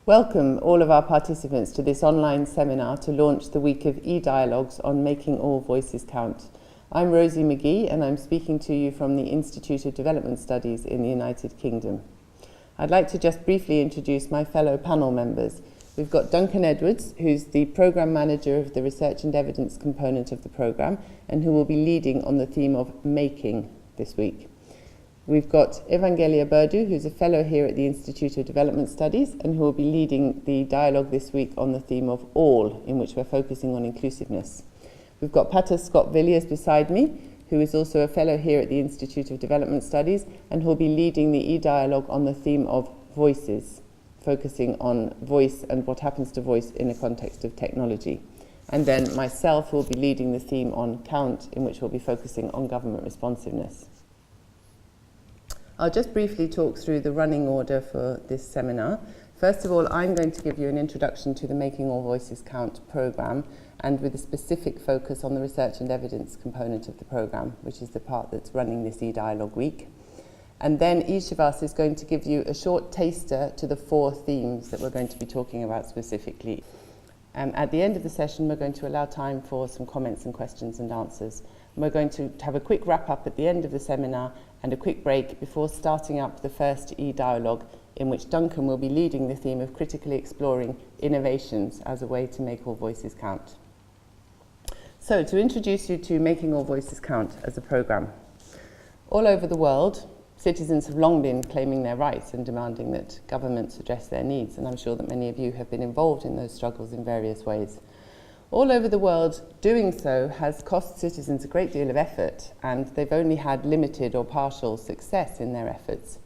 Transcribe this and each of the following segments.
Welcome all of our participants to this online seminar to launch the week of e-dialogues on making all voices count. I'm Rosie McGee and I'm speaking to you from the Institute of Development Studies in the United Kingdom. I'd like to just briefly introduce my fellow panel members. We've got Duncan Edwards, who's the Programme Manager of the Research and Evidence component of the programme and who will be leading on the theme of making this week. We've got Evangelia Berdou, who's a fellow here at the Institute of Development Studies and who will be leading the dialogue this week on the theme of all, in which we're focusing on inclusiveness. We've got Patta Scott-Villiers beside me, who is also a fellow here at the Institute of Development Studies and who will be leading the e-dialogue on the theme of voices, focusing on voice and what happens to voice in a context of technology. And then myself will be leading the theme on count, in which we'll be focusing on government responsiveness. I'll just briefly talk through the running order for this seminar. First of all, I'm going to give you an introduction to the Making All Voices Count programme, and with a specific focus on the research and evidence component of the programme, which is the part that's running this e-dialogue week. And then each of us is going to give you a short taster to the 4 themes that we're going to be talking about specifically. At the end of the session, we're going to allow time for some comments and questions and answers. We're going to have a quick wrap-up at the end of the seminar and a quick break before starting up the first e-dialogue, in which Duncan will be leading the theme of critically exploring innovations as a way to make all voices count. So, to introduce you to Making All Voices Count as a programme. All over the world, citizens have long been claiming their rights and demanding that governments address their needs, and I'm sure that many of you have been involved in those struggles in various ways. All over the world, doing so has cost citizens a great deal of effort, and they've only had limited or partial success in their efforts.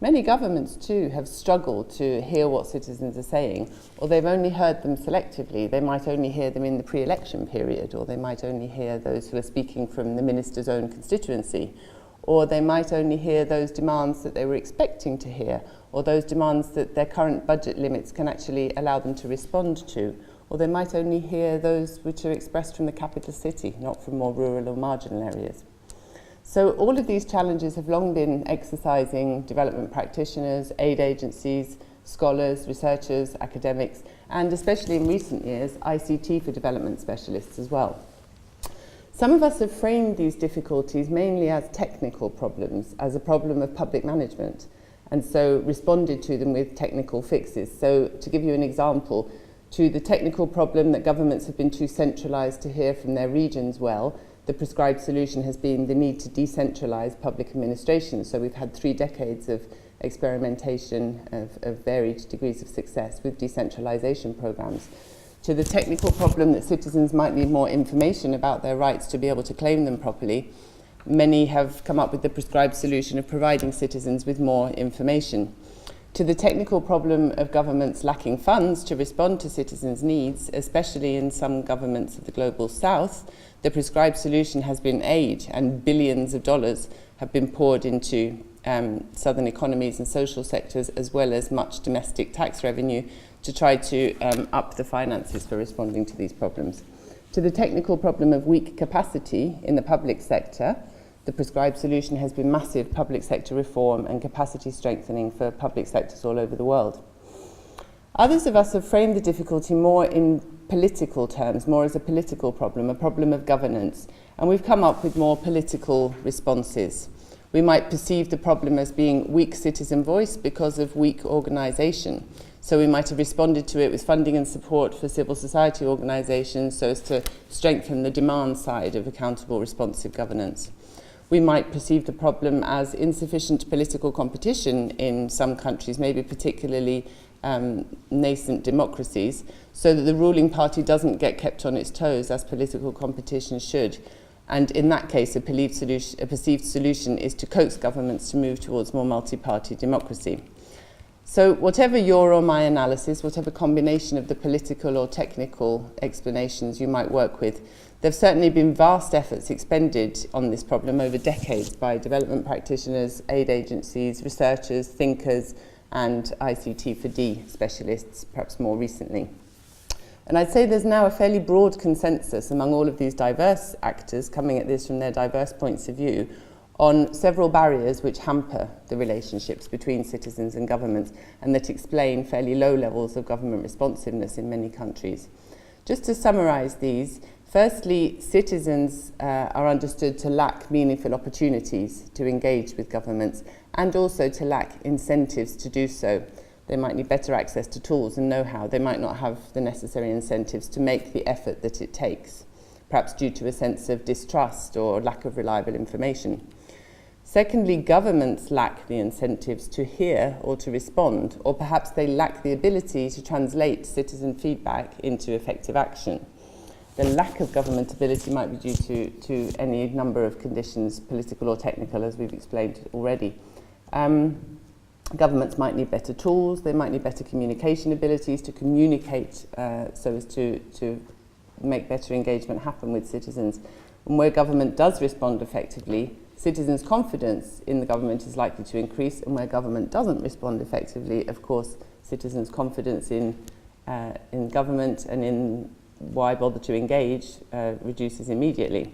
Many governments, too, have struggled to hear what citizens are saying, or they've only heard them selectively. They might only hear them in the pre-election period, or they might only hear those who are speaking from the minister's own constituency, or they might only hear those demands that they were expecting to hear, or those demands that their current budget limits can actually allow them to respond to, or they might only hear those which are expressed from the capital city, not from more rural or marginal areas. So all of these challenges have long been exercising development practitioners, aid agencies, scholars, researchers, academics, and especially in recent years, ICT for development specialists as well. Some of us have framed these difficulties mainly as technical problems, as a problem of public management, and so responded to them with technical fixes. So to give you an example, to the technical problem that governments have been too centralised to hear from their regions well, the prescribed solution has been the need to decentralise public administration. So we've had 3 decades of experimentation of varied degrees of success with decentralisation programmes. To the technical problem that citizens might need more information about their rights to be able to claim them properly, many have come up with the prescribed solution of providing citizens with more information. To the technical problem of governments lacking funds to respond to citizens' needs, especially in some governments of the global south, the prescribed solution has been aid, and billions of dollars have been poured into southern economies and social sectors, as well as much domestic tax revenue to try to up the finances for responding to these problems. To the technical problem of weak capacity in the public sector, the prescribed solution has been massive public sector reform and capacity strengthening for public sectors all over the world. Others of us have framed the difficulty more in political terms, more as a political problem, a problem of governance, and we've come up with more political responses. We might perceive the problem as being weak citizen voice because of weak organisation. So we might have responded to it with funding and support for civil society organisations so as to strengthen the demand side of accountable, responsive governance. We might perceive the problem as insufficient political competition in some countries, maybe particularly nascent democracies, so that the ruling party doesn't get kept on its toes as political competition should. And in that case, a perceived solution is to coax governments to move towards more multi-party democracy. So whatever your or my analysis, whatever combination of the political or technical explanations you might work with, there have certainly been vast efforts expended on this problem over decades by development practitioners, aid agencies, researchers, thinkers, and ICT for D specialists, perhaps more recently. And I'd say there's now a fairly broad consensus among all of these diverse actors coming at this from their diverse points of view on several barriers which hamper the relationships between citizens and governments and that explain fairly low levels of government responsiveness in many countries. Just to summarise these, firstly, citizens are understood to lack meaningful opportunities to engage with governments and also to lack incentives to do so. They might need better access to tools and know-how. They might not have the necessary incentives to make the effort that it takes, perhaps due to a sense of distrust or lack of reliable information. Secondly, governments lack the incentives to hear or to respond, or perhaps they lack the ability to translate citizen feedback into effective action. The lack of government ability might be due to any number of conditions, political or technical, as we've explained already. Governments might need better tools, they might need better communication abilities to communicate so as to make better engagement happen with citizens. And where government does respond effectively, citizens' confidence in the government is likely to increase, and where government doesn't respond effectively, of course, citizens' confidence in government and in why bother to engage reduces immediately.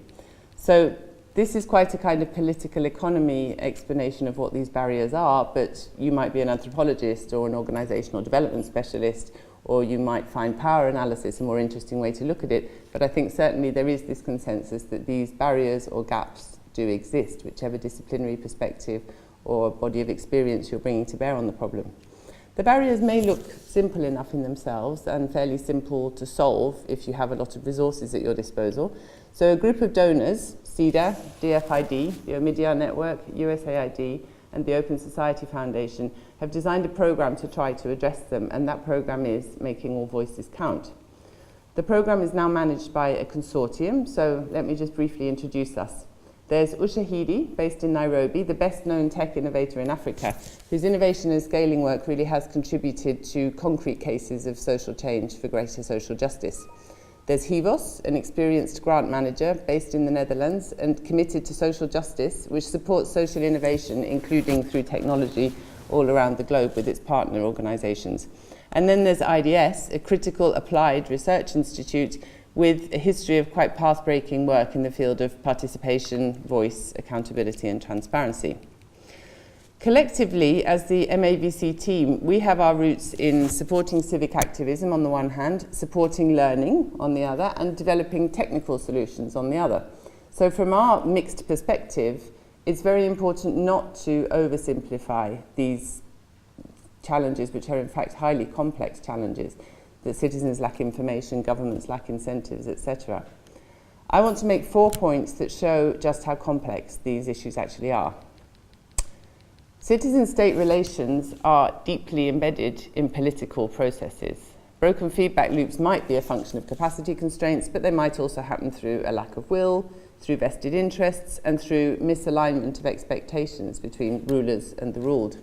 So this is quite a kind of political economy explanation of what these barriers are, but you might be an anthropologist or an organisational development specialist, or you might find power analysis a more interesting way to look at it. But I think certainly there is this consensus that these barriers or gaps do exist, whichever disciplinary perspective or body of experience you're bringing to bear on the problem. The barriers may look simple enough in themselves and fairly simple to solve if you have a lot of resources at your disposal. So a group of donors, CEDA, DFID, the Omidyar Network, USAID, and the Open Society Foundation have designed a program to try to address them, and that program is Making All Voices Count. The program is now managed by a consortium, so let me just briefly introduce us. There's Ushahidi, based in Nairobi, the best-known tech innovator in Africa, whose innovation and scaling work really has contributed to concrete cases of social change for greater social justice. There's Hivos, an experienced grant manager based in the Netherlands and committed to social justice, which supports social innovation, including through technology, all around the globe with its partner organisations. And then there's IDS, a critical applied research institute with a history of quite path-breaking work in the field of participation, voice, accountability and transparency. Collectively, as the MAVC team, we have our roots in supporting civic activism on the one hand, supporting learning on the other, and developing technical solutions on the other. So from our mixed perspective, it's very important not to oversimplify these challenges, which are in fact highly complex challenges, that citizens lack information, governments lack incentives, etc. I want to make 4 points that show just how complex these issues actually are. Citizen-state relations are deeply embedded in political processes. Broken feedback loops might be a function of capacity constraints, but they might also happen through a lack of will, through vested interests, and through misalignment of expectations between rulers and the ruled.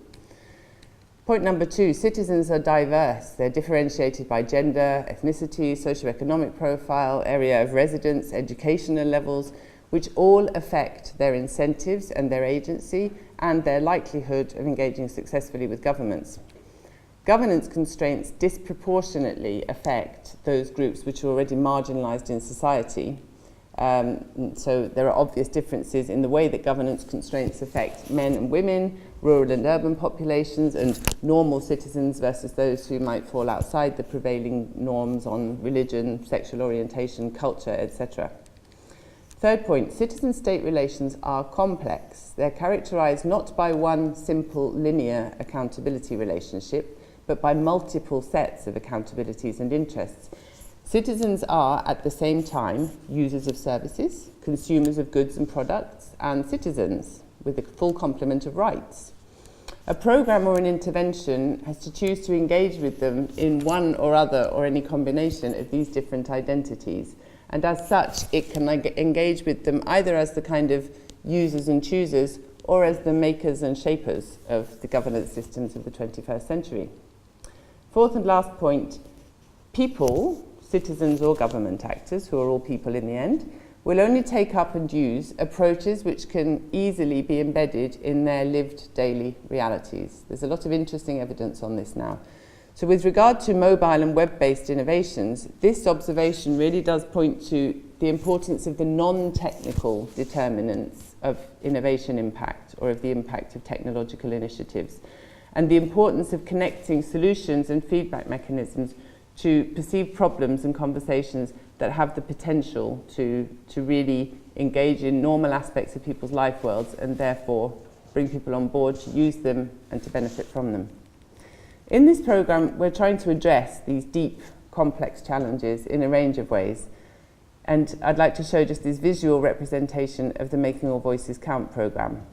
Point number 2, citizens are diverse. They're differentiated by gender, ethnicity, socioeconomic profile, area of residence, educational levels, which all affect their incentives and their agency and their likelihood of engaging successfully with governments. Governance constraints disproportionately affect those groups which are already marginalised in society. So there are obvious differences in the way that governance constraints affect men and women, rural and urban populations, and normal citizens versus those who might fall outside the prevailing norms on religion, sexual orientation, culture, etc. Third point, citizen-state relations are complex. They're characterised not by one simple linear accountability relationship, but by multiple sets of accountabilities and interests. Citizens are, at the same time, users of services, consumers of goods and products, and citizens with a full complement of rights. A programme or an intervention has to choose to engage with them in one or other or any combination of these different identities. And as such, it can engage with them either as the kind of users and choosers or as the makers and shapers of the governance systems of the 21st century. Fourth and last point, people, citizens or government actors, who are all people in the end, will only take up and use approaches which can easily be embedded in their lived daily realities. There's a lot of interesting evidence on this now. So with regard to mobile and web-based innovations, this observation really does point to the importance of the non-technical determinants of innovation impact or of the impact of technological initiatives, and the importance of connecting solutions and feedback mechanisms to perceived problems and conversations that have the potential to really engage in normal aspects of people's life worlds and therefore bring people on board to use them and to benefit from them. In this programme, we're trying to address these deep, complex challenges in a range of ways. And I'd like to show just this visual representation of the Making All Voices Count programme.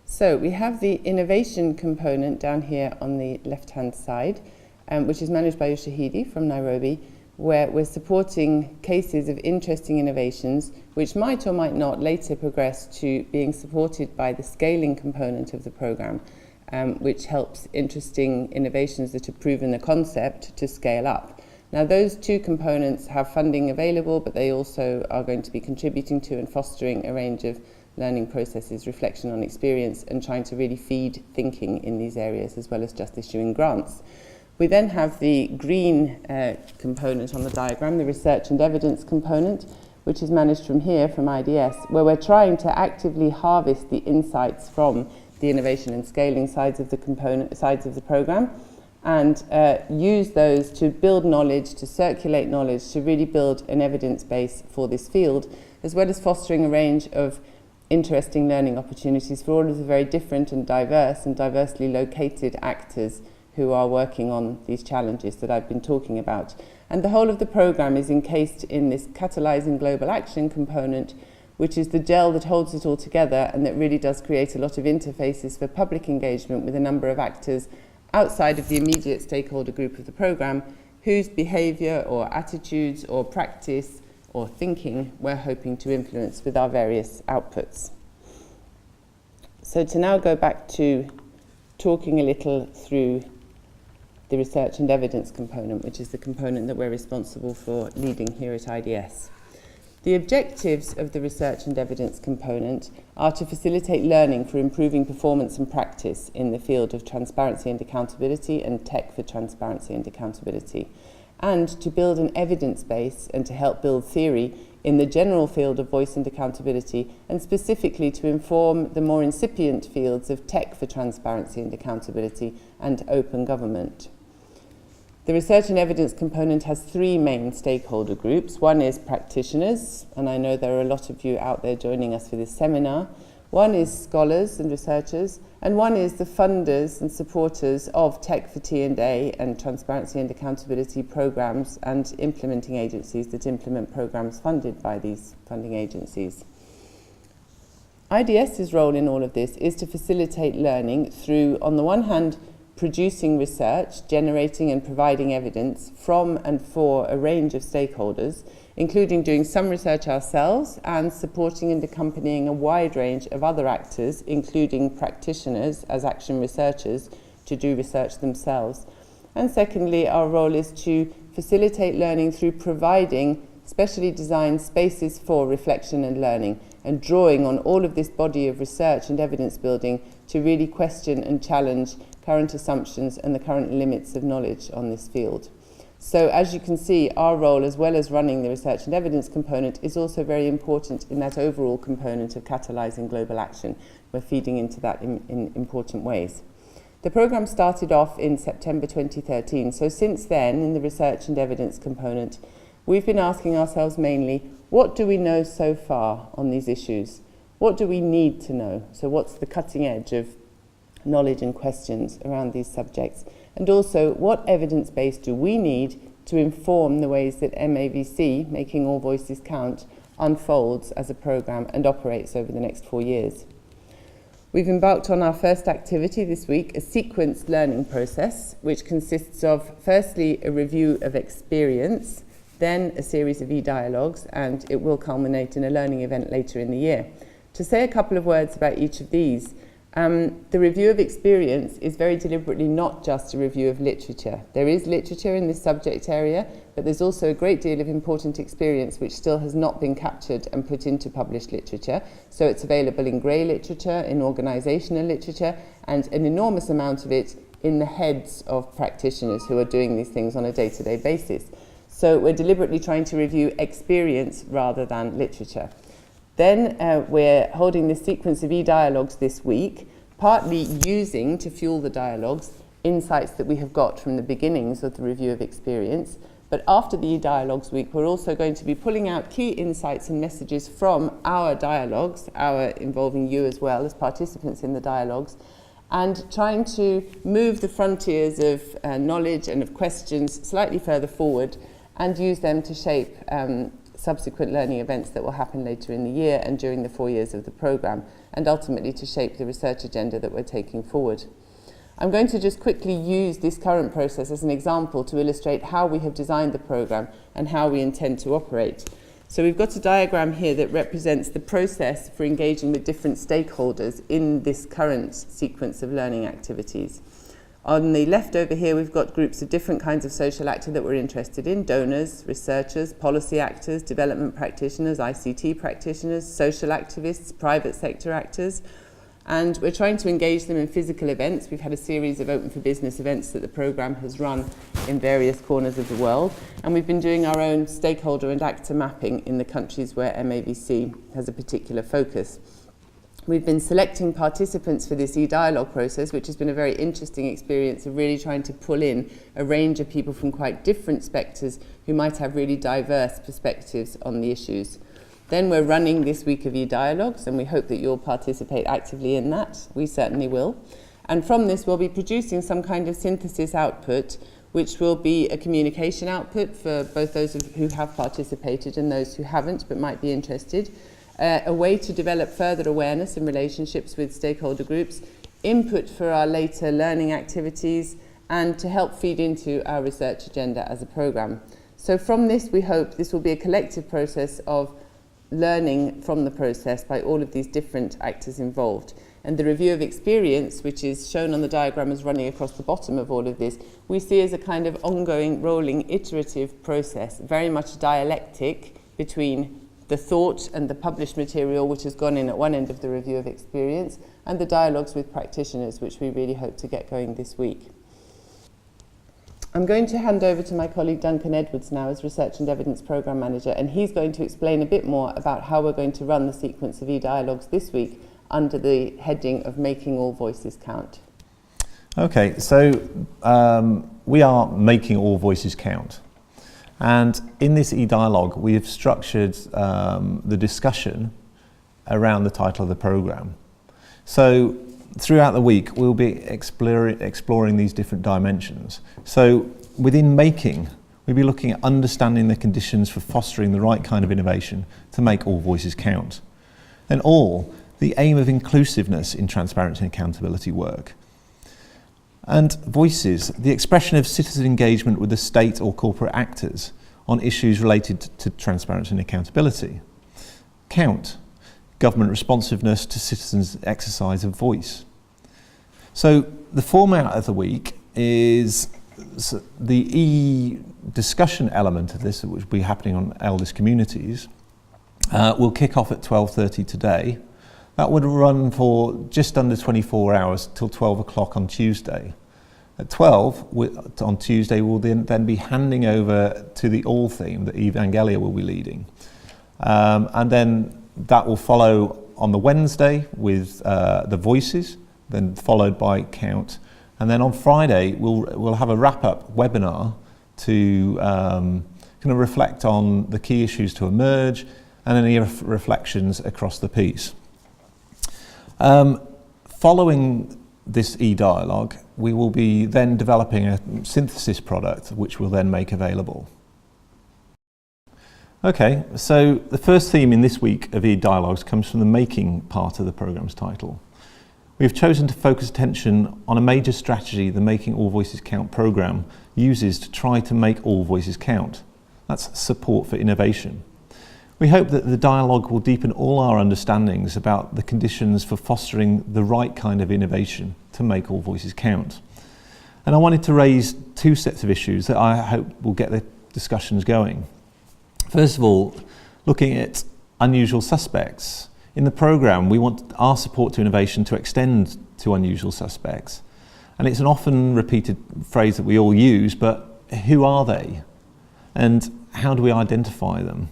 So we have the innovation component down here on the left-hand side, which is managed by Ushahidi from Nairobi, where we're supporting cases of interesting innovations which might or might not later progress to being supported by the scaling component of the programme, which helps interesting innovations that have proven the concept to scale up. Now, those two components have funding available, but they also are going to be contributing to and fostering a range of learning processes, reflection on experience, and trying to really feed thinking in these areas, as well as just issuing grants. We then have the green component on the diagram, the research and evidence component, which is managed from here, from IDS, where we're trying to actively harvest the insights from the innovation and scaling sides of the programme, and use those to build knowledge, to circulate knowledge, to really build an evidence base for this field, as well as fostering a range of interesting learning opportunities for all of the very different and diverse and diversely located actors who are working on these challenges that I've been talking about. And the whole of the programme is encased in this catalysing global action component, which is the gel that holds it all together and that really does create a lot of interfaces for public engagement with a number of actors outside of the immediate stakeholder group of the programme, whose behaviour or attitudes or practice or thinking we're hoping to influence with our various outputs. So to now go back to talking a little through the research and evidence component, which is the component that we're responsible for leading here at IDS. The objectives of the research and evidence component are to facilitate learning for improving performance and practice in the field of transparency and accountability and tech for transparency and accountability, and to build an evidence base and to help build theory in the general field of voice and accountability, and specifically to inform the more incipient fields of tech for transparency and accountability and open government. The research and evidence component has three main stakeholder groups. One is practitioners, and I know there are a lot of you out there joining us for this seminar. One is scholars and researchers, and one is the funders and supporters of Tech for T&A and transparency and accountability programs and implementing agencies that implement programs funded by these funding agencies. IDS's role in all of this is to facilitate learning through, on the one hand, producing research, generating and providing evidence from and for a range of stakeholders, including doing some research ourselves and supporting and accompanying a wide range of other actors, including practitioners as action researchers, to do research themselves. And secondly, our role is to facilitate learning through providing specially designed spaces for reflection and learning, and drawing on all of this body of research and evidence building to really question and challenge current assumptions and the current limits of knowledge on this field. So as you can see, our role, as well as running the research and evidence component, is also very important in that overall component of catalysing global action. We're feeding into that in important ways. The programme started off in September 2013, so since then, in the research and evidence component, we've been asking ourselves mainly, what do we know so far on these issues? What do we need to know? So what's the cutting edge of knowledge and questions around these subjects? And also, what evidence base do we need to inform the ways that MAVC, Making All Voices Count, unfolds as a programme and operates over the next 4 years? We've embarked on our first activity this week, a sequenced learning process, which consists of, firstly, a review of experience, then a series of e-dialogues, and it will culminate in a learning event later in the year. To say a couple of words about each of these, the review of experience is very deliberately not just a review of literature. There is literature in this subject area, but there's also a great deal of important experience which still has not been captured and put into published literature. So it's available in grey literature, in organisational literature, and an enormous amount of it in the heads of practitioners who are doing these things on a day-to-day basis. So we're deliberately trying to review experience rather than literature. Then we're holding this sequence of e-dialogues this week, partly using to fuel the dialogues insights that we have got from the beginnings of the review of experience. But after the e-dialogues week, we're also going to be pulling out key insights and messages from our dialogues, involving you as well as participants in the dialogues, and trying to move the frontiers of knowledge and of questions slightly further forward and use them to shape subsequent learning events that will happen later in the year and during the 4 years of the programme, and ultimately to shape the research agenda that we're taking forward. I'm going to just quickly use this current process as an example to illustrate how we have designed the programme and how we intend to operate. So we've got a diagram here that represents the process for engaging with different stakeholders in this current sequence of learning activities. On the left over here, we've got groups of different kinds of social actors that we're interested in: donors, researchers, policy actors, development practitioners, ICT practitioners, social activists, private sector actors. And we're trying to engage them in physical events. We've had a series of Open for Business events that the programme has run in various corners of the world. And we've been doing our own stakeholder and actor mapping in the countries where MAVC has a particular focus. We've been selecting participants for this e-dialogue process, which has been a very interesting experience of really trying to pull in a range of people from quite different sectors who might have really diverse perspectives on the issues. Then we're running this week of e-dialogues, and we hope that you'll participate actively in that. We certainly will. And from this, we'll be producing some kind of synthesis output, which will be a communication output for both those who have participated and those who haven't but might be interested. A way to develop further awareness and relationships with stakeholder groups, input for our later learning activities, and to help feed into our research agenda as a programme. So from this, we hope this will be a collective process of learning from the process by all of these different actors involved. And the review of experience, which is shown on the diagram as running across the bottom of all of this, we see as a kind of ongoing, rolling, iterative process, very much dialectic between the thought and the published material which has gone in at one end of the review of experience, and the dialogues with practitioners, which we really hope to get going this week. I'm going to hand over to my colleague Duncan Edwards now as Research and Evidence Programme Manager, and he's going to explain a bit more about how we're going to run the sequence of e-dialogues this week under the heading of Making All Voices Count. Okay, so we are making all voices count. And in this e-dialogue, we have structured the discussion around the title of the programme. So throughout the week, we'll be exploring these different dimensions. So within making, we'll be looking at understanding the conditions for fostering the right kind of innovation to make all voices count. And all, the aim of inclusiveness in transparency and accountability work. And voices, the expression of citizen engagement with the state or corporate actors on issues related to transparency and accountability. Count, government responsiveness to citizens' exercise of voice. So the format of the week is the e-discussion element of this, which will be happening on eldest communities, will kick off at 12:30 today. That would run for just under 24 hours till 12 o'clock on Tuesday. At 12 on Tuesday, we'll then be handing over to the all theme that Evangelia will be leading. And then that will follow on the Wednesday with the voices, then followed by count. And then on Friday, we'll have a wrap-up webinar to kind of reflect on the key issues to emerge and any reflections across the piece. Following this e-dialogue, we will be then developing a synthesis product which we'll then make available. Okay, so the first theme in this week of e-dialogues comes from the making part of the programme's title. We've chosen to focus attention on a major strategy the Making All Voices Count programme uses to try to make all voices count. That's support for innovation. We hope that the dialogue will deepen all our understandings about the conditions for fostering the right kind of innovation to make all voices count. And I wanted to raise two sets of issues that I hope will get the discussions going. First of all, looking at unusual suspects. In the programme, we want our support to innovation to extend to unusual suspects. And it's an often repeated phrase that we all use, but who are they? And how do we identify them?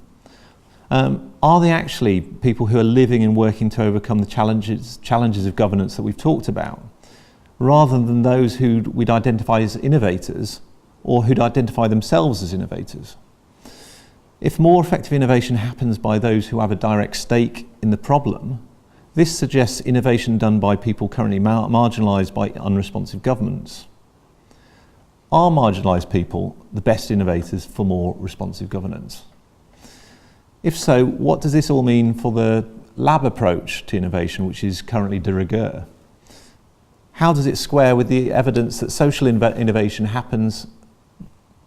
Are they actually people who are living and working to overcome the challenges of governance that we've talked about, rather than those who we'd identify as innovators or who'd identify themselves as innovators? If more effective innovation happens by those who have a direct stake in the problem, this suggests innovation done by people currently marginalised by unresponsive governments. Are marginalised people the best innovators for more responsive governance? If so, what does this all mean for the lab approach to innovation, which is currently de rigueur? How does it square with the evidence that social innovation happens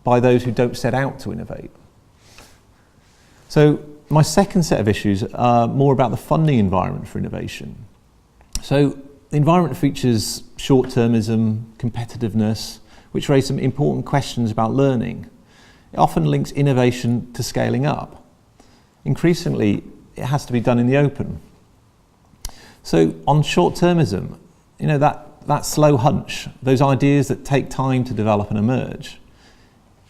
by those who don't set out to innovate? So my second set of issues are more about the funding environment for innovation. So the environment features short-termism, competitiveness, which raise some important questions about learning. It often links innovation to scaling up. Increasingly, it has to be done in the open. So on short-termism, that slow hunch, those ideas that take time to develop and emerge.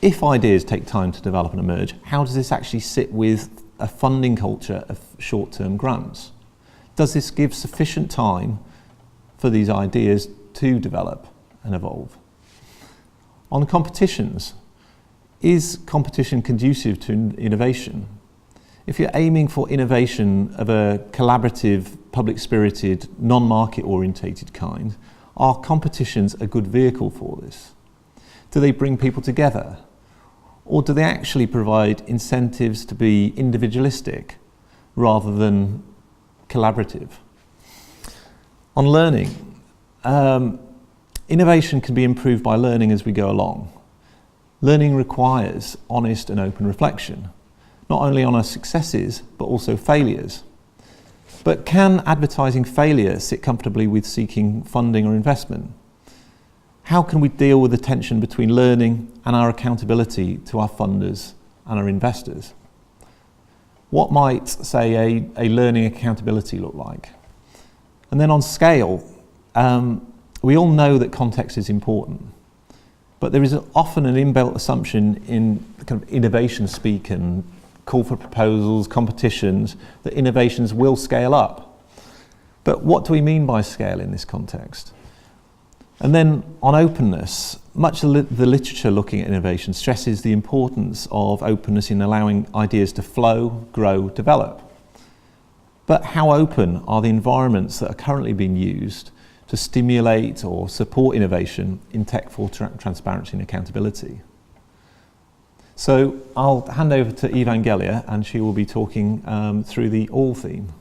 If ideas take time to develop and emerge, how does this actually sit with a funding culture of short-term grants? Does this give sufficient time for these ideas to develop and evolve? On competitions, is competition conducive to innovation? If you're aiming for innovation of a collaborative, public-spirited, non-market orientated kind, are competitions a good vehicle for this? Do they bring people together? Or do they actually provide incentives to be individualistic rather than collaborative? On learning, innovation can be improved by learning as we go along. Learning requires honest and open reflection, not only on our successes, but also failures. But can advertising failure sit comfortably with seeking funding or investment? How can we deal with the tension between learning and our accountability to our funders and our investors? What might, say, a learning accountability look like? And then on scale, we all know that context is important, but there is often an inbuilt assumption in kind of innovation speak and call for proposals, competitions, that innovations will scale up. But what do we mean by scale in this context? And then on openness, much of the literature looking at innovation stresses the importance of openness in allowing ideas to flow, grow, develop. But how open are the environments that are currently being used to stimulate or support innovation in tech for transparency and accountability? So I'll hand over to Evangelia, and she will be talking through the all theme.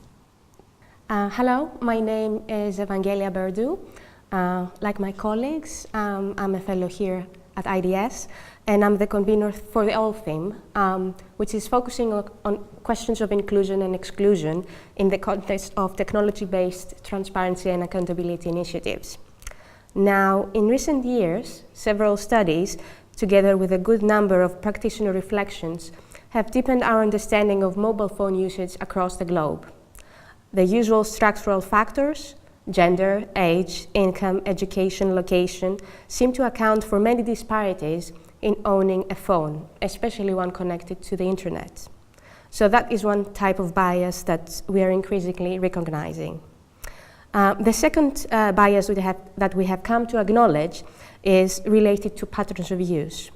Hello, my name is Evangelia Berdou. Like my colleagues, I'm a fellow here at IDS, and I'm the convener for the all theme, which is focusing on questions of inclusion and exclusion in the context of technology-based transparency and accountability initiatives. Now, in recent years, several studies, together with a good number of practitioner reflections, have deepened our understanding of mobile phone usage across the globe. The usual structural factors, gender, age, income, education, location, seem to account for many disparities in owning a phone, especially one connected to the internet. So that is one type of bias that we are increasingly recognizing. The second bias that we have come to acknowledge is related to patterns of use.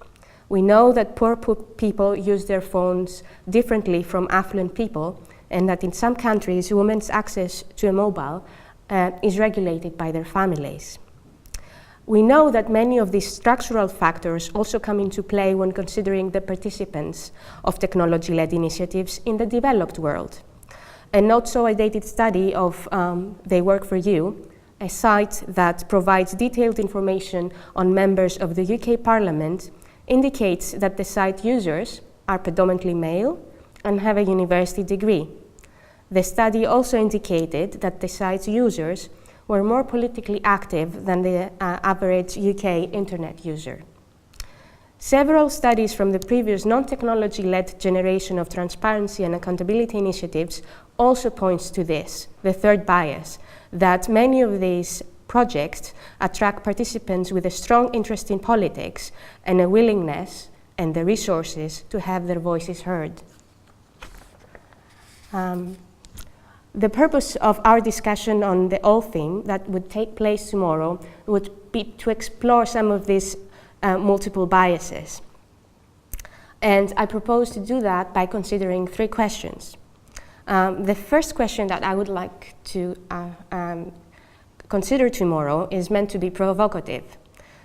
We know that poor people use their phones differently from affluent people, and that in some countries, women's access to a mobile is regulated by their families. We know that many of these structural factors also come into play when considering the participants of technology-led initiatives in the developed world. A not-so-outdated study of They Work For You, a site that provides detailed information on members of the UK Parliament, indicates that the site users are predominantly male and have a university degree. The study also indicated that the site's users were more politically active than the average UK internet user. Several studies from the previous non-technology-led generation of transparency and accountability initiatives also points to this, the third bias, that many of these projects attract participants with a strong interest in politics and a willingness and the resources to have their voices heard. The purpose of our discussion on the all theme that would take place tomorrow would be to explore some of these multiple biases. And I propose to do that by considering 3 questions. The first question that I would like to consider tomorrow is meant to be provocative.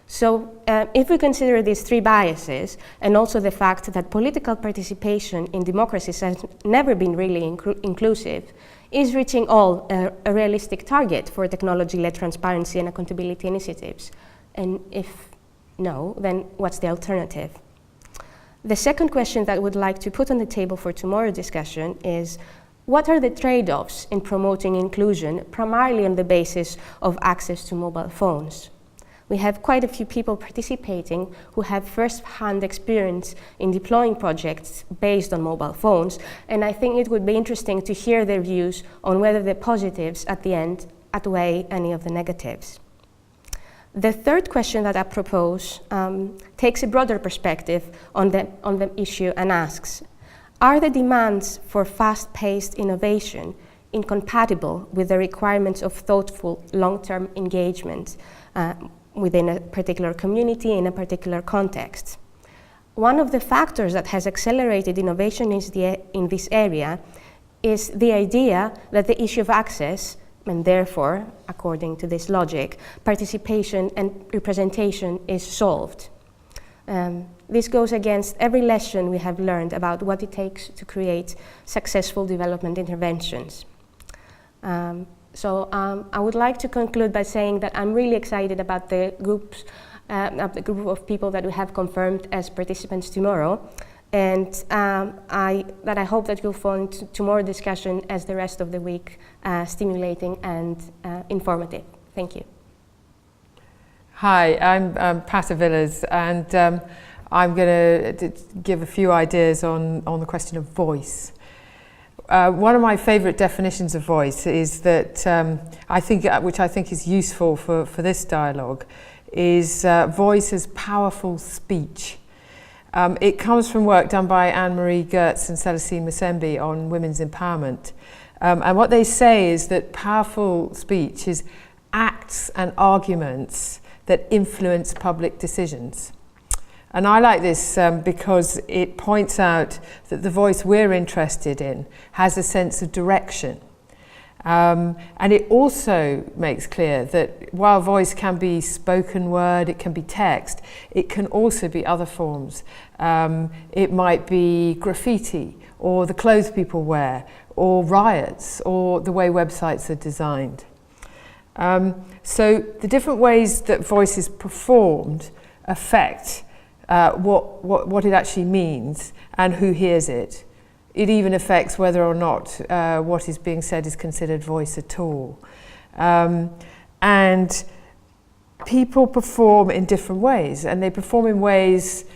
So if we consider these 3 biases, and also the fact that political participation in democracies has never been really inclusive, is reaching all a realistic target for technology-led transparency and accountability initiatives? And if no, then what's the alternative? The second question that I would like to put on the table for tomorrow's discussion is, what are the trade-offs in promoting inclusion, primarily on the basis of access to mobile phones? We have quite a few people participating who have first-hand experience in deploying projects based on mobile phones, and I think it would be interesting to hear their views on whether the positives at the end outweigh any of the negatives. The third question that I propose takes a broader perspective on the issue and asks, are the demands for fast-paced innovation incompatible with the requirements of thoughtful long-term engagement within a particular community in a particular context? One of the factors that has accelerated innovation in this area is the idea that the issue of access, and therefore, according to this logic, participation and representation is solved. This goes against every lesson we have learned about what it takes to create successful development interventions. So I would like to conclude by saying that I'm really excited about the group of people that we have confirmed as participants tomorrow, and I hope that you'll find tomorrow's discussion as the rest of the week stimulating and informative. Thank you. Hi, I'm Patta-Villiers, and I'm going to give a few ideas on the question of voice. One of my favourite definitions of voice is that which I think is useful for this dialogue, is voice as powerful speech. It comes from work done by Anne-Marie Gertz and Celestine Musembi on women's empowerment. And what they say is that powerful speech is acts and arguments that influence public decisions. And I like this because it points out that the voice we're interested in has a sense of direction. And it also makes clear that while voice can be spoken word, it can be text, it can also be other forms. It might be graffiti, or the clothes people wear, or riots, or the way websites are designed. So the different ways that voice is performed affect what it actually means and who hears it. It even affects whether or not what is being said is considered voice at all. And people perform in different ways, and they perform in ways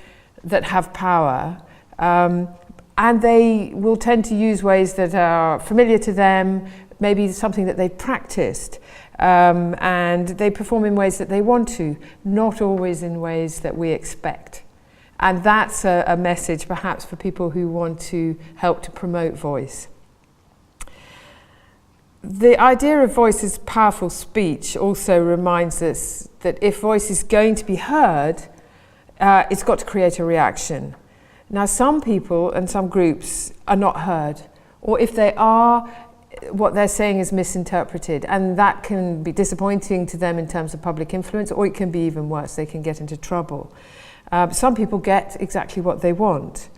that have power, and they will tend to use ways that are familiar to them, maybe something that they've practiced, and they perform in ways that they want to, not always in ways that we expect. And that's a message perhaps for people who want to help to promote voice. The idea of voice as powerful speech also reminds us that if voice is going to be heard, it's got to create a reaction. Now, some people and some groups are not heard, or if they are, what they're saying is misinterpreted, and that can be disappointing to them in terms of public influence, or it can be even worse, they can get into trouble. Some people get exactly what they want.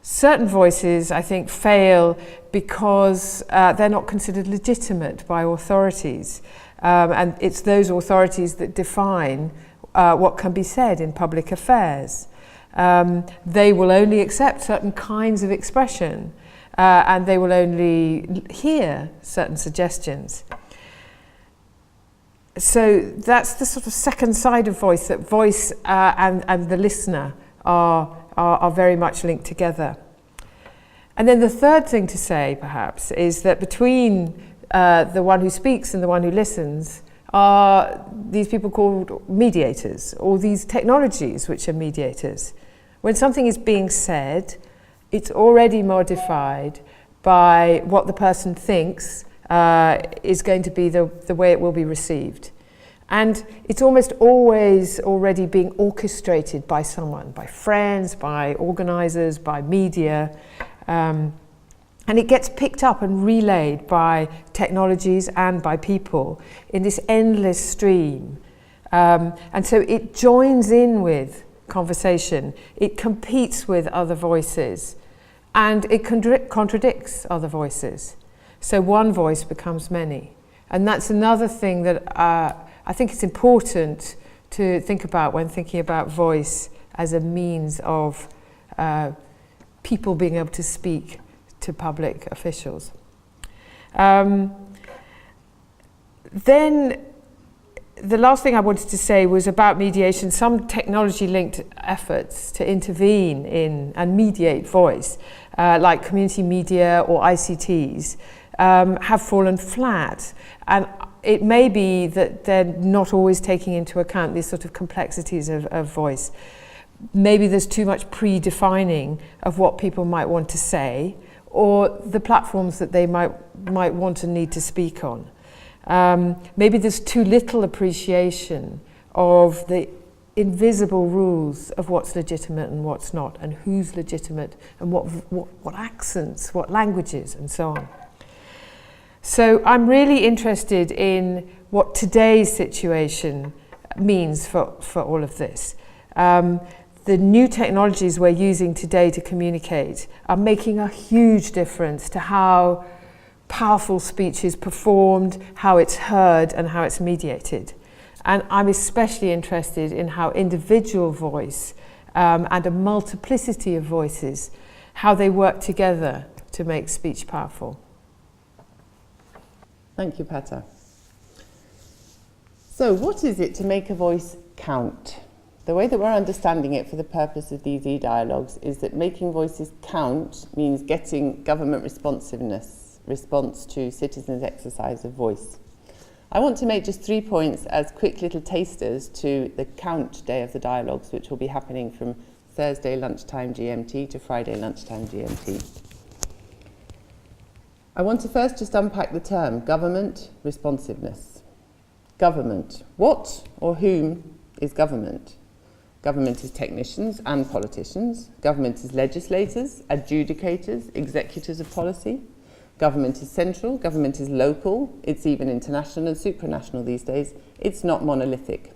Certain voices, I think, fail because they're not considered legitimate by authorities, and it's those authorities that define what can be said in public affairs. They will only accept certain kinds of expression, and they will only hear certain suggestions. So that's the sort of second side of voice, that voice and the listener are very much linked together. And then the third thing to say, perhaps, is that between the one who speaks and the one who listens are these people called mediators, or these technologies which are mediators. When something is being said, it's already modified by what the person thinks is going to be the way it will be received. And it's almost always already being orchestrated by someone, by friends, by organisers, by media. And it gets picked up and relayed by technologies and by people in this endless stream. And so it joins in with conversation, it competes with other voices, and it contradicts other voices. So one voice becomes many. And that's another thing that I think it's important to think about when thinking about voice as a means of people being able to speak to public officials. Then the last thing I wanted to say was about mediation. Some technology-linked efforts to intervene in and mediate voice, like community media or ICTs, have fallen flat. And it may be that they're not always taking into account these sort of complexities of voice. Maybe there's too much predefining of what people might want to say, or the platforms that they might want and need to speak on. Maybe there's too little appreciation of the invisible rules of what's legitimate and what's not, and who's legitimate, and what accents, what languages, and so on. So I'm really interested in what today's situation means for all of this. The new technologies we're using today to communicate are making a huge difference to how powerful speech is performed, how it's heard, and how it's mediated. And I'm especially interested in how individual voice and a multiplicity of voices, how they work together to make speech powerful. Thank you, Patta. So what is it to make a voice count? The way that we're understanding it for the purpose of these e-dialogues is that making voices count means getting government responsiveness, response to citizens' exercise of voice. I want to make just 3 points as quick little tasters to the count day of the dialogues, which will be happening from Thursday lunchtime GMT to Friday lunchtime GMT. I want to first just unpack the term government responsiveness. Government. What or whom is government? Government is technicians and politicians. Government is legislators, adjudicators, executors of policy. Government is central, government is local, it's even international and supranational these days. It's not monolithic.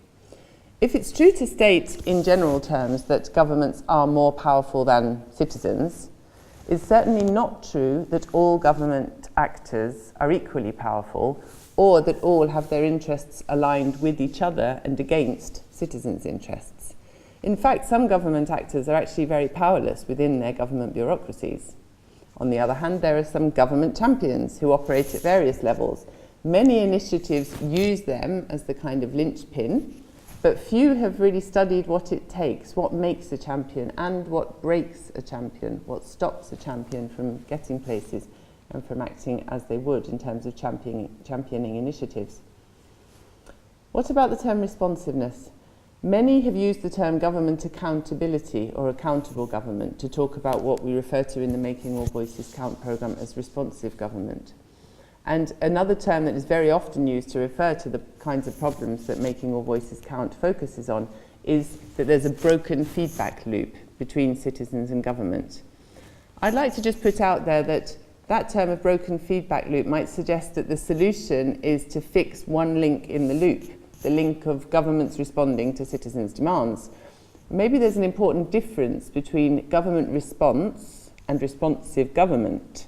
If it's true to state in general terms that governments are more powerful than citizens, it's certainly not true that all government actors are equally powerful or that all have their interests aligned with each other and against citizens' interests. In fact, some government actors are actually very powerless within their government bureaucracies. On the other hand, there are some government champions who operate at various levels. Many initiatives use them as the kind of linchpin, but few have really studied what it takes, what makes a champion and what breaks a champion, what stops a champion from getting places and from acting as they would in terms of championing initiatives. What about the term responsiveness? Many have used the term government accountability or accountable government to talk about what we refer to in the Making All Voices Count programme as responsive government. And another term that is very often used to refer to the kinds of problems that Making All Voices Count focuses on is that there's a broken feedback loop between citizens and government. I'd like to just put out there that that term of broken feedback loop might suggest that the solution is to fix one link in the loop, the link of governments responding to citizens' demands. Maybe there's an important difference between government response and responsive government.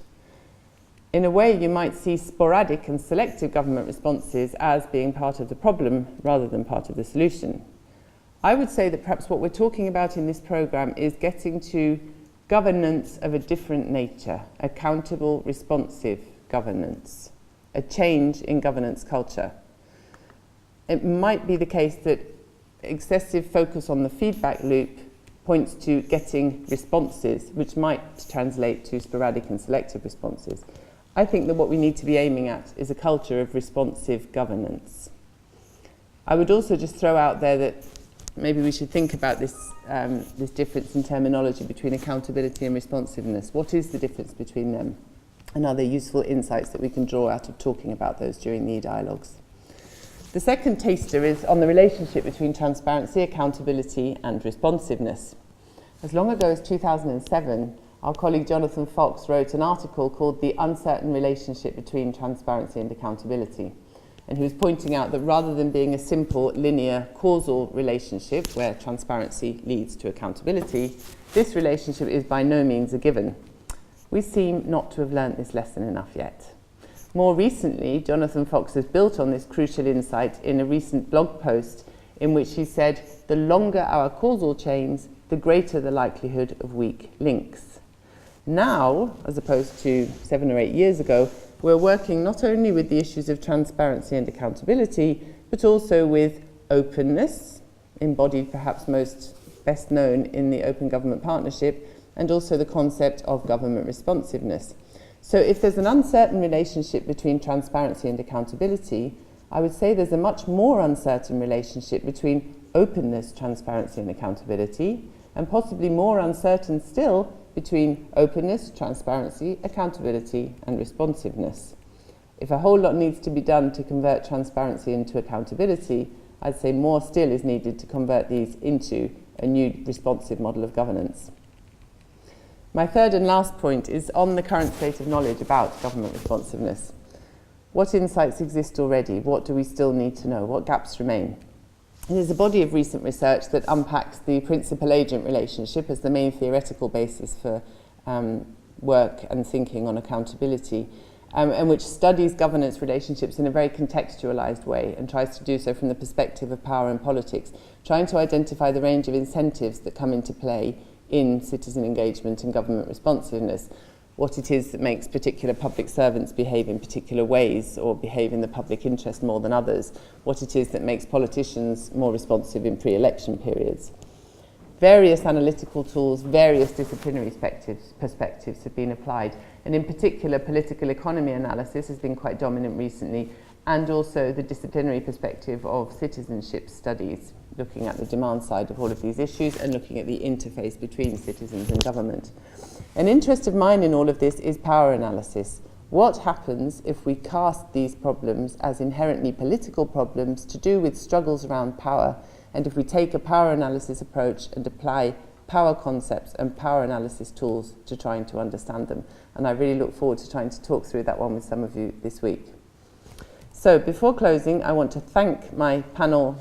In a way, you might see sporadic and selective government responses as being part of the problem rather than part of the solution. I would say that perhaps what we're talking about in this programme is getting to governance of a different nature, accountable, responsive governance, a change in governance culture. It might be the case that excessive focus on the feedback loop points to getting responses, which might translate to sporadic and selective responses. I think that what we need to be aiming at is a culture of responsive governance. I would also just throw out there that maybe we should think about this, this difference in terminology between accountability and responsiveness. What is the difference between them? And are there useful insights that we can draw out of talking about those during the e-dialogues? The second taster is on the relationship between transparency, accountability and responsiveness. As long ago as 2007, our colleague Jonathan Fox wrote an article called The Uncertain Relationship Between Transparency and Accountability. And he was pointing out that rather than being a simple linear causal relationship where transparency leads to accountability, this relationship is by no means a given. We seem not to have learnt this lesson enough yet. More recently, Jonathan Fox has built on this crucial insight in a recent blog post in which he said, the longer our causal chains, the greater the likelihood of weak links. Now, as opposed to 7 or 8 years ago, we're working not only with the issues of transparency and accountability, but also with openness, embodied perhaps best known in the Open Government Partnership, and also the concept of government responsiveness. So if there's an uncertain relationship between transparency and accountability, I would say there's a much more uncertain relationship between openness, transparency and accountability, and possibly more uncertain still between openness, transparency, accountability and responsiveness. If a whole lot needs to be done to convert transparency into accountability, I'd say more still is needed to convert these into a new responsive model of governance. My third and last point is on the current state of knowledge about government responsiveness. What insights exist already? What do we still need to know? What gaps remain? There's a body of recent research that unpacks the principal-agent relationship as the main theoretical basis for work and thinking on accountability, and which studies governance relationships in a very contextualised way and tries to do so from the perspective of power and politics, trying to identify the range of incentives that come into play in citizen engagement and government responsiveness, what it is that makes particular public servants behave in particular ways or behave in the public interest more than others, what it is that makes politicians more responsive in pre-election periods. Various analytical tools, various disciplinary perspectives have been applied, and in particular political economy analysis has been quite dominant recently, and also the disciplinary perspective of citizenship studies, looking at the demand side of all of these issues and looking at the interface between citizens and government. An interest of mine in all of this is power analysis. What happens if we cast these problems as inherently political problems to do with struggles around power, and if we take a power analysis approach and apply power concepts and power analysis tools to trying to understand them? And I really look forward to trying to talk through that one with some of you this week. So before closing, I want to thank my fellow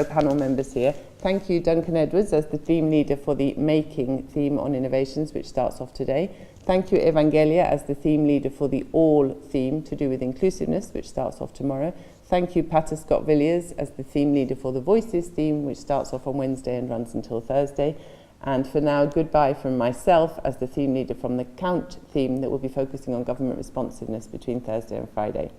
panel members here. Thank you, Duncan Edwards, as the theme leader for the Making theme on innovations, which starts off today. Thank you, Evangelia, as the theme leader for the All theme to do with inclusiveness, which starts off tomorrow. Thank you, Patta Scott-Villiers, as the theme leader for the Voices theme, which starts off on Wednesday and runs until Thursday. And for now, goodbye from myself as the theme leader from the Count theme that will be focusing on government responsiveness between Thursday and Friday.